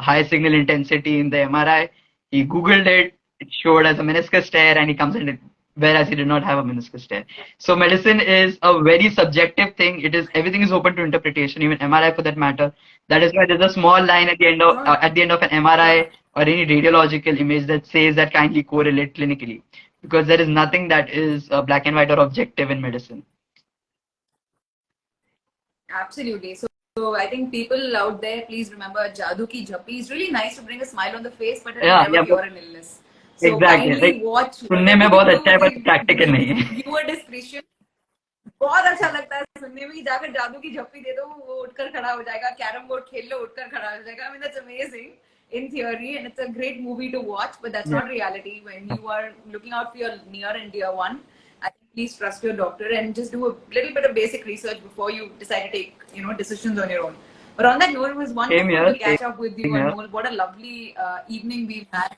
[SPEAKER 2] high signal intensity in the MRI. He Googled it. It showed as a meniscus tear, and he comes in it, whereas he did not have a meniscus tear. So medicine is a very subjective thing. Everything is open to interpretation, even MRI for that matter. That is why there's a small line
[SPEAKER 1] No, no.
[SPEAKER 2] at the end of an
[SPEAKER 1] Yeah.
[SPEAKER 2] MRI or any radiological image that says that kindly correlate clinically, because there is nothing that is black and white or objective in medicine.
[SPEAKER 1] Absolutely. So I think people out there, please remember Jadoo Ki Jhappi is really nice to bring a smile on the face, but it'll
[SPEAKER 2] Yeah,
[SPEAKER 1] never
[SPEAKER 2] yeah,
[SPEAKER 1] cure an illness. So
[SPEAKER 2] exactly. Like
[SPEAKER 1] kindly watch
[SPEAKER 2] सुनने
[SPEAKER 1] whatever
[SPEAKER 2] में
[SPEAKER 1] you
[SPEAKER 2] बहुत
[SPEAKER 1] do
[SPEAKER 2] अच्छा है
[SPEAKER 1] with
[SPEAKER 2] पर
[SPEAKER 1] the
[SPEAKER 2] practical नहीं है.
[SPEAKER 1] viewer discretion. बहुत अच्छा लगता है सुनने में कि जाकर जादू की झप्पी दे दो वो उठकर खड़ा हो जाएगा कैरम बोर्ड खेल लो उठकर खड़ा हो जाएगा I mean that's amazing in theory and it's a great movie to watch but that's
[SPEAKER 2] Yeah.
[SPEAKER 1] not reality when you are looking out for your near and dear one. I think please trust your doctor and just do a little bit of basic research before you decide to take decisions on your own. But on that note, it was
[SPEAKER 2] Same
[SPEAKER 1] wonderful
[SPEAKER 2] here,
[SPEAKER 1] to
[SPEAKER 2] same
[SPEAKER 1] catch up with you,
[SPEAKER 2] here.
[SPEAKER 1] Anmol. What a lovely evening we've had.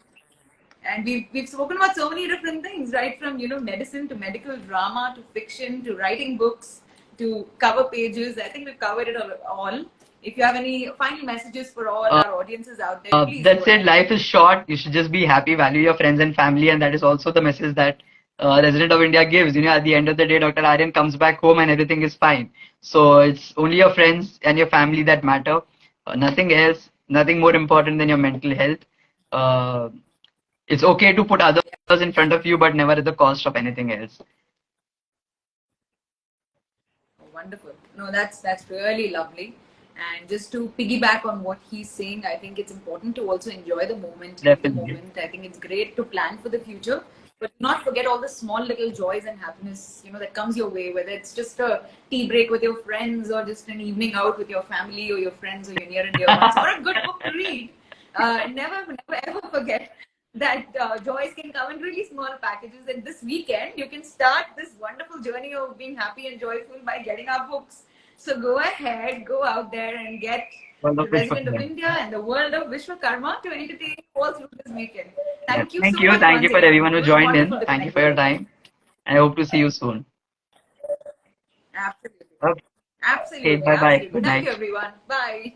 [SPEAKER 1] And we've spoken about so many different things, right? From medicine to medical drama to fiction to writing books to cover pages. I think we've covered it all. If you have any final messages for all our audiences out there, please go
[SPEAKER 2] That said,
[SPEAKER 1] ahead.
[SPEAKER 2] life is short. You should just be happy, value your friends and family, and that is also the message that Resident of India gives. At the end of the day, Dr. Aryan comes back home and everything is fine. So it's only your friends and your family that matter. Nothing else. Nothing more important than your mental health. Uh, it's okay to put others in front of you, but never at the cost of anything else.
[SPEAKER 1] Wonderful. No, that's really lovely. And just to piggyback on what he's saying, I think it's important to also enjoy the moment, live the
[SPEAKER 2] Definitely.
[SPEAKER 1] moment. I think it's great to plan for the future, but not forget all the small little joys and happiness, that comes your way, whether it's just a tea break with your friends or just an evening out with your family or your friends or your near and dear ones, or a good book to read. Never ever forget that joys can come in really small packages. And this weekend, you can start this wonderful journey of being happy and joyful by getting our books. So go ahead, go out there and get
[SPEAKER 2] World of
[SPEAKER 1] the resident of
[SPEAKER 2] Vishwakarma.
[SPEAKER 1] India and the world of Vishwakarma to entertain you all through this weekend.
[SPEAKER 2] Yeah.
[SPEAKER 1] Thank you
[SPEAKER 2] Thank
[SPEAKER 1] so
[SPEAKER 2] you.
[SPEAKER 1] much
[SPEAKER 2] Thank you
[SPEAKER 1] once
[SPEAKER 2] for
[SPEAKER 1] again.
[SPEAKER 2] everyone
[SPEAKER 1] It
[SPEAKER 2] who
[SPEAKER 1] was
[SPEAKER 2] joined in.
[SPEAKER 1] wonderful to
[SPEAKER 2] Thank you
[SPEAKER 1] connect
[SPEAKER 2] for
[SPEAKER 1] with
[SPEAKER 2] your
[SPEAKER 1] you.
[SPEAKER 2] time. I hope to see you soon.
[SPEAKER 1] Absolutely.
[SPEAKER 2] Okay.
[SPEAKER 1] Absolutely.
[SPEAKER 2] Bye bye.
[SPEAKER 1] Absolutely.
[SPEAKER 2] Good
[SPEAKER 1] Absolutely.
[SPEAKER 2] night.
[SPEAKER 1] Thank you, everyone. Bye.